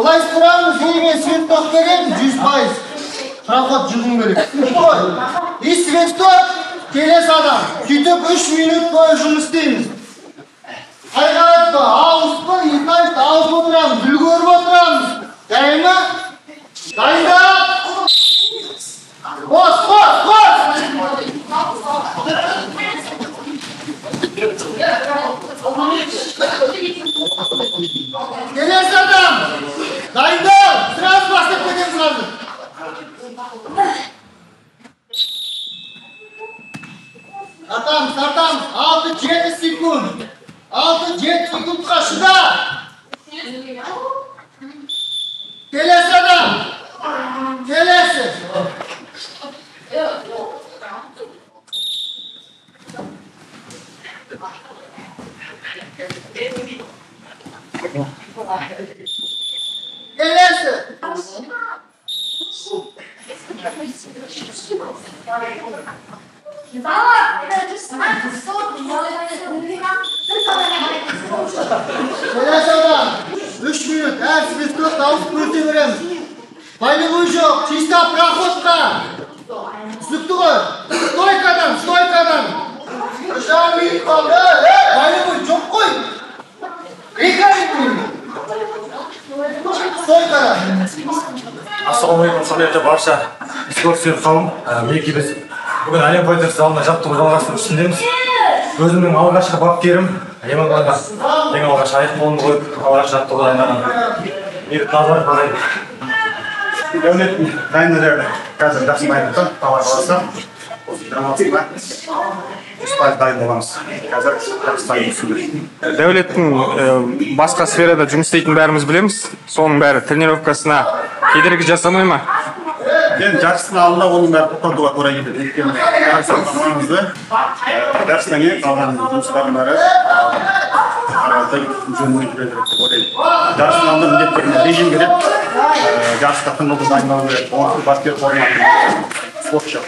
Былай тұрамыз, елмен свет тоқ береміз, 100%. Проход жүргін керек. И свет тоқ, келес адам. Сөйтіп 3 минут бойы жұмыс істейміз. Қайғарат па, ауыз па, етайып, ауыз отырамыз, үлгеріп отырамыз. Дайына? Дайындап! Қос! Келес адам! Дайындау! Сразу бастап кетеміз қазір. Тартамыз. 6-7 секунд. 6-7 секундқа шыда. Келесі адам. Келесі. Келесі. Келесі адам. 3 минут. Әр свисток дауыс көрте береміз. Болевой жоқ. Чисто проходқа. Түсікті ғой. Стойкадан. Жан минут қалды. Болевой жоқ қой. Рекорд. Стойкадан. Ассалаумағалейкум, құрметті барша спорт сүйер қауым. Мінекей біз бүгін әлем файтерс залында жаттығу жалғастыру үстіндеміз. Өзімнің алғашқы бапкерім Еманға ең алғаш аяқ қолымды қойып алғаш жаттығу дайындаған Берік Назаров ағай. Дәулеттің дайындықтары қазір жақсы дайындықта, Талай қаласы. Драматикаға 100% дайын боламыз. Қазір жақсы дайын үстінде. Дәулеттің басқа сферада жұмыс істейтін бәріміз білеміз. Соның бәрі тренировкасына кедергі жасамай ма? Енді жарыстың алдында оның бәрі тоқтатуға тура келеді. Өйткені жарыстың маңызды. Дәрістен кейін қалған жұмыстардың бәрі жөнінен жүреді деп ойлаймын. Жарыстың алдында міндетті режим керек. Жарысқа тыңғылды дайындалу керек. Оған бапкер форматы спортшы.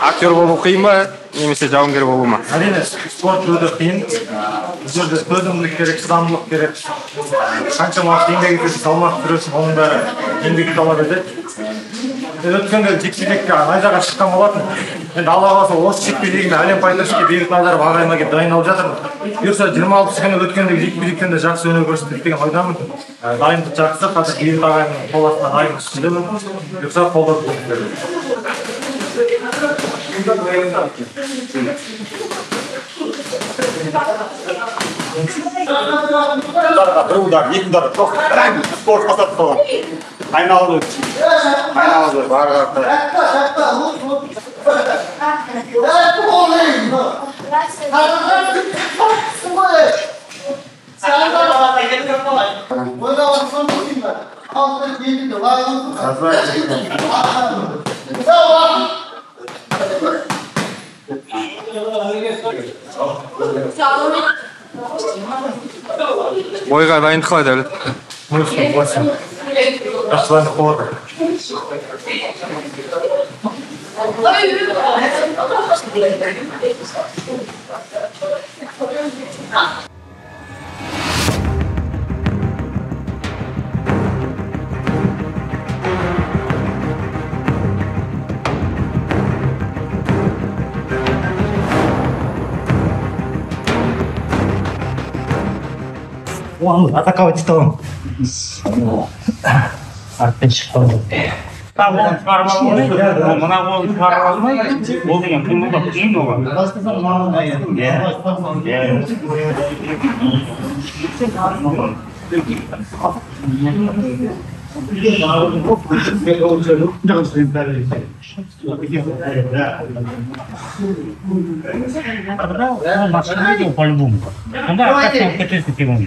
Актер болу қиын ба, немесе жауынгер болу ма? Әрине, спорт өте қиын. Біздерде төзімділік керек, шыдамдылық керек. Қаншама уақыт еңбек етесің, салмақ түсіресің, оның бәрі еңбекті талап етеді. Өткенде жекпе-жекке найзаға шыққан болатын. Енді Алла қаласа осы жекпе-жегіне әлем файтерске Берік Назаров ағайыма келіп дайындалып жатырмын. Бұйырса 26 күні өткендегі жекпе-жектен де жақсы өнер көрсетеді деген ойдамын. Дайындық жақсы, қазір Берік ағайымның қол астына дайындық үстіндемін. Бұйырса қолдап көрсетеді. Bir uдар, екі uдар, спорт қасат қалған. Айналды. Бар қарты. Бойға дайындық қалай Дәулет? Жақсы дайындық болады. Оны атаковать етіп артпен шықпау керек. Мына қолын шығарып алмай, ол деген қимылдап қиын оған. По-любому. Ну да, как там катается тему.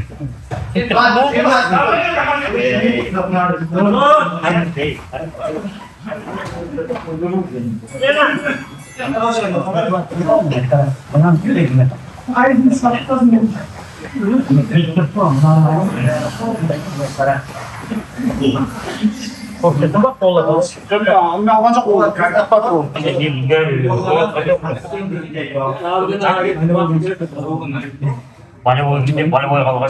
Волевой где волевой голова.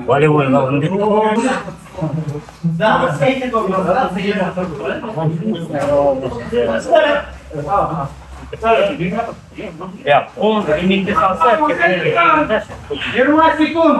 Волевой голова. Я он имеет салфетки. 20 секунд.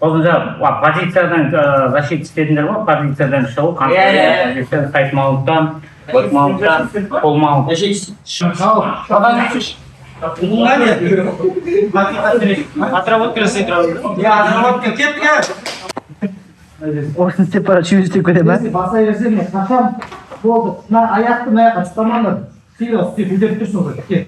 O'zida pozitsiyadan защита istedinglar mi? Pozitsiyadan шығу, позициядан qaytmoqdan, o'tmoqdan, qo'lmoq. Отработка сыграл. Я отработка кетка. Осыны істеп бара чүйін істеп кете ма? Баса берсең, қашам болды. Мына аяқты мына жаққа ұстамаңдар. Сыйлық істеп үлдеп тұрсың ғой.